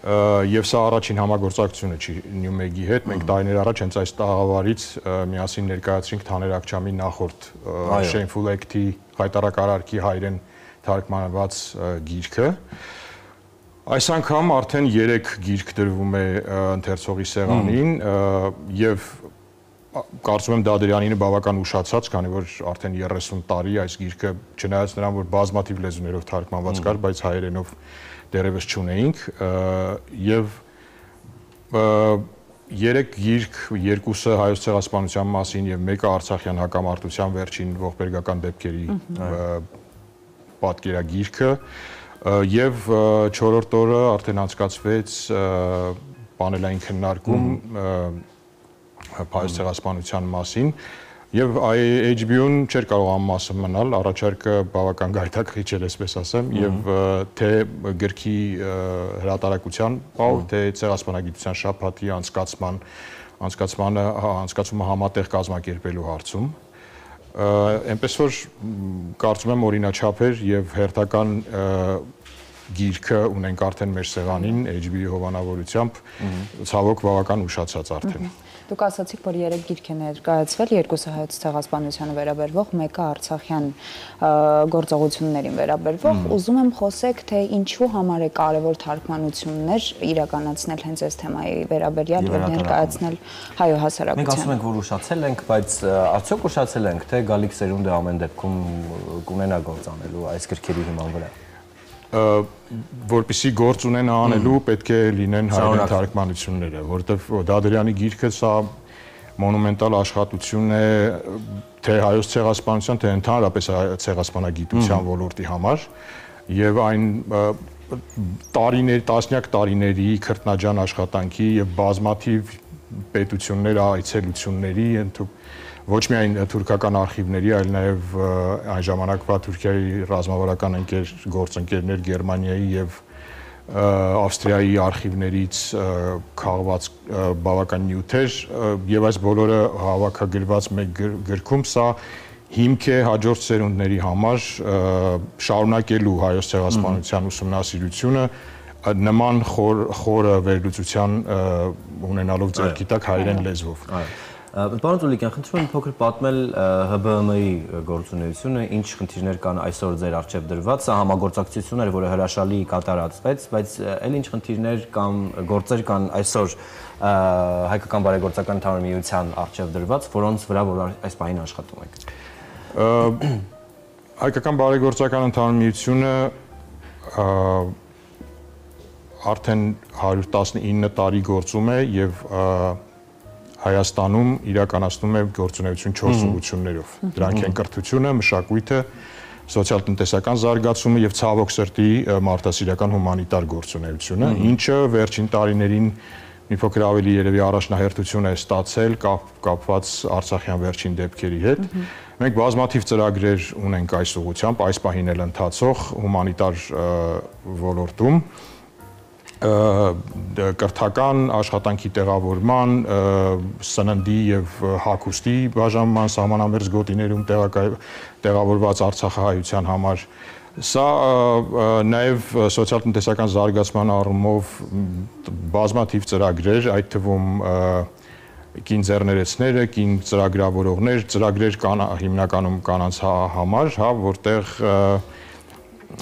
եւ սա առաջին համագործակցությունը չի Newmec-ի հետ։ Մենք տարիներ առաջ հենց այս տաղավարից միասին ներկայացրինք Թաներ Աքչամի նախորդ Shameful Act-ի հայտարարարարքի հայերեն թարգմանված գիրքը։ Այս անգամ արդեն 3 գիրք դրվում է ընթերցողի սեղանին եւ կարծում եմ Դադարյանինը բավական ուշացած, քանի որ արդեն 30 տարի այս գիրքը չնայած նրան որ բազմաթիվ լեզուներով թարգմանված կար, բայց հայերենով դեռևս չունեինք եւ 3 գիրք, երկուսը հայոց ցեղասպանության մասին եւ մեկը Արցախյան հակամարտության վերջին ողբերգական դեպքերի պատկերագիրքը եւ 4-րդ օրը արդեն անցկացվեց պանելային քննարկում հայոց ցեղասպանության մասին եւ HBO-ն չէր կարող անմասը մնալ, առաջարկը բավական գայթակղիչ էր, այսպես ասեմ, եւ թե գրքի հրատարակության պահով, թե ցեղասպանագիտության շաբաթի անցկացումը համատեղ կազմակերպելու հարցում այնպես որ կարծում եմ օրինաչափ էր եւ հերթական գիրքը ունենք արդեն մեր սեղանին HBO հովանավորությամբ, ցավոք բավական ուշացած արդեն։ Դուք ասացիք, որ 3 գիրք են ներկայացվել, երկուսը հայոց ցեղասպանությանը վերաբերվող, մեկը արցախյան գործողություններին վերաբերվող։ Ուզում եմ խոսեք, թե ինչու համար է կարևոր թարգմանություններ իրականացնել հենց այս թեմայի վերաբերյալ եւ ներկայացնել հայո հասարակությանը։ Մենք ասում ենք, որ ուշացել ենք, բայց արդյոք ուշացել ենք, թե գալիք սերունդը ամեն դեպքում կունենա գործ անելու այս գրքերի հիման վրա։ Որպեսզի գործ ունենա անելու պետք է լինեն հայերեն թարգմանությունները, որովհետև Դադարյանի գիրքը սա մոնումենտալ աշխատություն է թե հայոց ցեղասպանության, թե ընդհանրապես ցեղասպանագիտության ոլորտի համար եւ այն տասնյակ տարիների քրտնաջան աշխատանքի եւ բազմաթիվ պետություններ այցելությունների ոչ միայն թուրքական արխիվների, այլ նաև այն ժամանակվա Թուրքիայի ռազմավարական գործընկերներ Գերմանիայի եւ Ավստրիայի արխիվներից քաղված բավական նյութեր եւ այս բոլորը հավաքագրված մեկ գրքում սա հիմք է հաջորդ սերունդների համար շարունակելու հայոց ցեղասպանության ուսումնասիրությունը նման խորը վերլուծության ունենալով ձեռքի տակ հայերեն լեզվով։ Պարոն Ծուլիկյան, խնդրում եմ փոքր պատմել ՀԲԸՄ-ի գործունեությունը, ինչ խնդիրներ կան այսօր ձեր առջև դրված, սա համագործակցություն էր, որը հրաշալի կատարածվեց, բայց այլ ինչ խնդիրներ կամ գործեր կան այսօր Հայկական բարեգործական ընդհանուր միության առջև դրված, որոնց վրա որ այս պահին աշխատում եք։ Հայկական բարեգործական ընդհանուր միությունը արդեն 119 տարի գործում է եւ Հայաստանում իրականացնում է գործունեություն 4 ուղղություններով։ Դրանք են կրթությունը, մշակույթը, սոցիալ-տնտեսական զարգացումը եւ ցավոք սրտի մարդասիրական հումանիտար գործունեությունը, ինչը վերջին տարիներին մի փոքր ավելի երևի առաջնահերթություն է ստացել կապված Արցախյան վերջին դեպքերի հետ։ Մենք բազմաթիվ ծրագրեր ունենք այս ուղղությամբ, այս պահին էլ ընթացող հումանիտար ոլորտում կրթական աշխատանքի տեղավորման, սննդի եւ հագուստի բաժանման, սահմանամերձ գոտիներում տեղավորված արցախահայության համար։ Սա նաեւ սոցիալ-տնտեսական զարգացման առումով բազմաթիվ ծրագրեր, այդ թվում կին ձեռներեցները, կին ծրագրավորողներ, ծրագրեր կան հիմնականում կանանց համար, որտեղ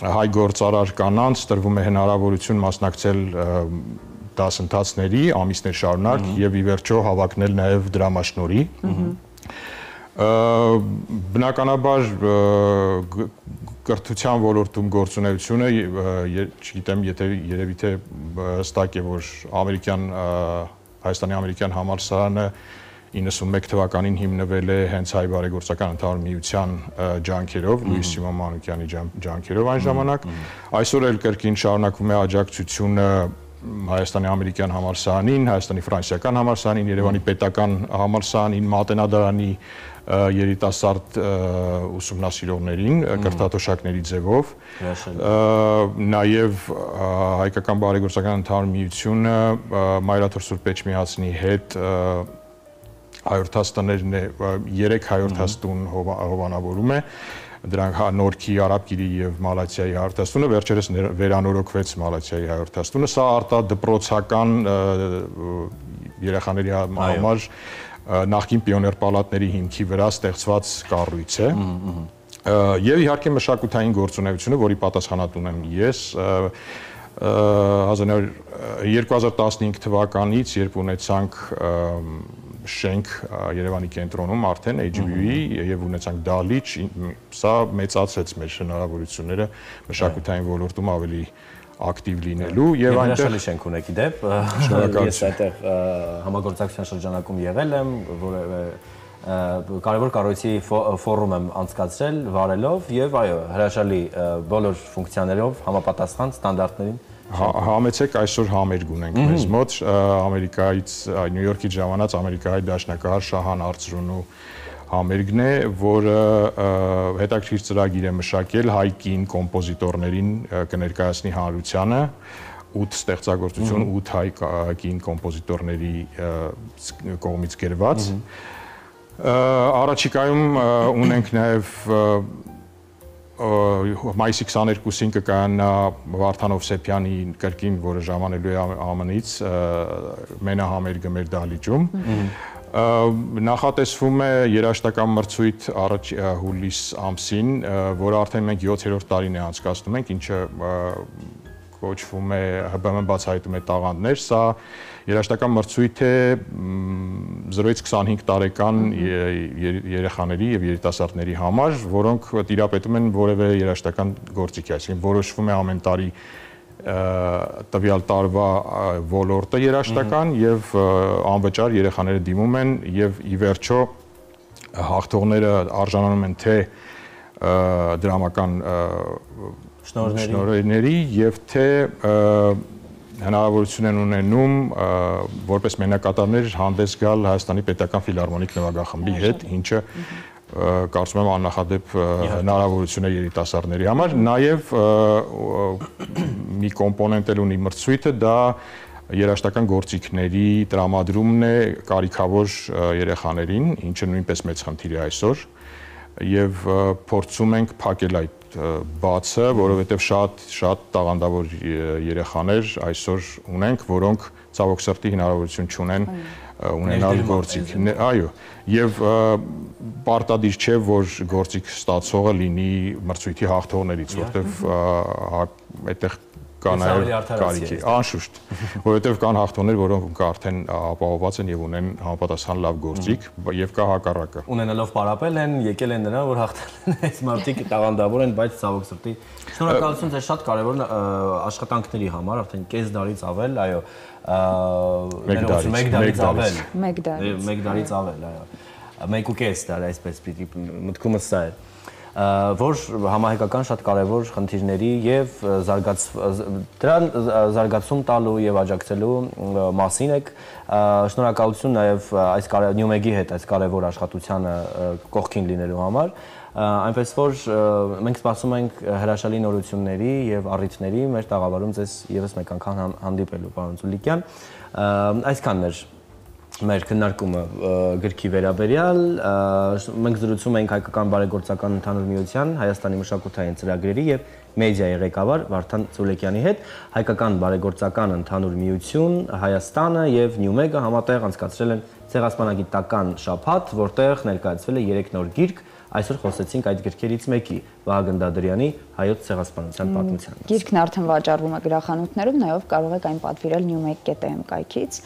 հայ գործարար կանանց տրվում է հնարավորություն մասնակցել դասընթացների ամիսներ շարունակ եւ ի վերջո հավակնել նաեւ դրամաշնորհի։ Բնականաբար կրթության ոլորտում գործունեությունը, չգիտեմ, երևի թե հստակ է, որ Հայաստանի ամերիկյան համալսարանը 91 թվականին հիմնվել է հենց հայ բարեգործական ընդհանուր միության ջանքերով, Լուիս Սիմոն Մանուկյանի ջանքերով այն ժամանակ։ Այսօր էլ կրկին շարունակվում է աջակցությունը Հայաստանի ամերիկյան համալսարանին, Հայաստանի ֆրանսիական համալսարանին, Երևանի պետական համալսարանին, Մատենադարանի երիտասարդ ուսումնասիրողներին կրթաթոշակների ձևով։ Նաև Հայկական բարեգործական ընդհանուր միությունը Մայրաթոր Սուրբ Էջմիածնի հետ հայորդաց տներն է, 3 հայորդաց տուն հովանավորում է, դրանք Նորքի, Արաբկիրի եւ Մալաթիայի հայորդաց տունը, վերջերս վերանորոգվեց Մալաթիայի հայորդաց տունը, սա արտադպրոցական երեխաների համար նախկին պիոներ պալատների հիմքի վրա ստեղծված կառույց է։ Եվ իհարկե մշակութային գործունեությունը, որի պատասխանատուն եմ ես, 2015 թվականից, երբ ունեցանք շենք Երևանի կենտրոնում արդեն HBO-ի եւ ունեցանք դահլիճ, սա մեծացրեց մեր հնարավորությունները մշակութային ոլորտում ավելի ակտիվ լինելու եւ այնտեղ հրաշալի շենք ունեք իդեպ, ես այդտեղ համագործակցության շրջանակում եղել եմ, որը կարևոր կառույցի ֆորում եմ անցկացրել վարելով եւ այո, հրաշալի բոլոր ֆունկցիաներով համապատասխան ստանդարտներին։ Համեցեք այսօր համերգ ունենք մեզ մոտ Ամերիկայից, Նյու Յորքից ժամանած Ամերիկայի դաշնակահար Շահան Արծրունու համերգն է, որը հետաքրքիր ծրագիր է մշակել հայ կին կոմպոզիտորներին կներկայացնի հանրությանը, 8 ստեղծագործություն 8 հայ կին կոմպոզիտորների կողմից գրված։ Առաջիկայում ունենք նաև մայիսի 22-ին կկայանա Վարդան Հովսեփյանի կրկին, որը ժամանելու է ԱՄՆ-ից մենահամերգը մեր դահլիճում։ Նախատեսվում է երաժշտական մրցույթ հուլիս ամսին, որը արդեն մենք 7-րդ տարին է անցկացնում ենք, ինչը կոչվում է ՀԲՄ բացահայտում է տաղանդներ, սա երաժշտական մրցույթ է 0-ից 25 տարեկան երեխաների եւ երիտասարդների համար, որոնք տիրապետում են որևէ երաժշտական գործիքի, այսինքն որոշվում է ամեն տարի տվյալ տարվա ոլորտը երաժշտական եւ անվճար երեխաները դիմում են եւ ի վերջո հաղթողները արժանանում են թե դրամական շնորհների եւ թե հնարավորություն են ունենում որպես մենակատարներ հանդես գալ Հայաստանի Պետական Ֆիլհարմոնիկ նվագախմբի հետ, ինչը կարծում եմ աննախադեպ հնարավորություն է երիտասարդների համար, նաև մի կոմպոնենտ էլ ունի մրցույթը, դա երաժշտական գործիքների տրամադրումն է կարիքավոր երեխաներին, ինչը նույնպես մեծ խնդիր է այսօր, եւ փորձում ենք փակել այդ բացը, որովհետեւ շատ տաղանդավոր երեխաներ այսօր ունենք, որոնք ցավոք սրտի հնարավորություն չունեն ունենալ գործիք, այո, եւ պարտադիր չէ, որ գործիք ստացողը լինի մրցույթի հաղթողներից, որտեվ այդտեղ կա նաեւ կարիքի, անշուշտ, որովհետեւ կան հաղթողներ, որոնք արդեն ապահովված են եւ ունեն համապատասխան լավ գործիք, եւ կա հակառակը։ Ունենալով պարապել են, եկել են նրան, որ հաղթել են այս մարդիկ տաղանդավոր են, բայց ցավոք սրտի շնորհակալություն ձեզ շատ կարեւոր աշխատանքների համար, արդեն կես դարից ավել, այո, մեկ դարից ավել, այո, 1.5 դար, այսպես պիտի մտքումս սա է, որ համահայկական շատ կարևոր խնդիրների եւ դրան զարգացում տալու եւ աջակցելու մասին եք, շնորհակալություն նաեւ այս Նյումեգի հետ այս կարևոր աշխատությանը կողքին լինելու համար, այնպես որ մենք սպասում ենք հրաշալի նորությունների եւ առիթների մեր տաղավարում ձեզ եւս մեկ անգամ հանդիպելու, պարոն Ծուլիկյան, այսքանն էր մեր քննարկումը գրքի վերաբերյալ, մենք զրուցում ենք Հայկական բարեգործական ընդհանուր միության Հայաստանի մշակութային ծրագրերի եւ մեդիայի ղեկավար Վարդան Ծուլիկյանի հետ, Հայկական բարեգործական ընդհանուր միություն Հայաստանը եւ Նյումեգը համատեղ անցկացրել են ցեղասպանագիտական շաբաթ, որտեղ ներկայացվել է 3 նոր գիրք, այսօր խոսեցինք այդ գրքերից մեկի Վահագն Դադրյանի հայոց ցեղասպանության պատմության։ Գիրքն արդեն վաճառվում է գրախանութներում, նաեւ կարող եք այն պատվիրել newmeg.am կայքից։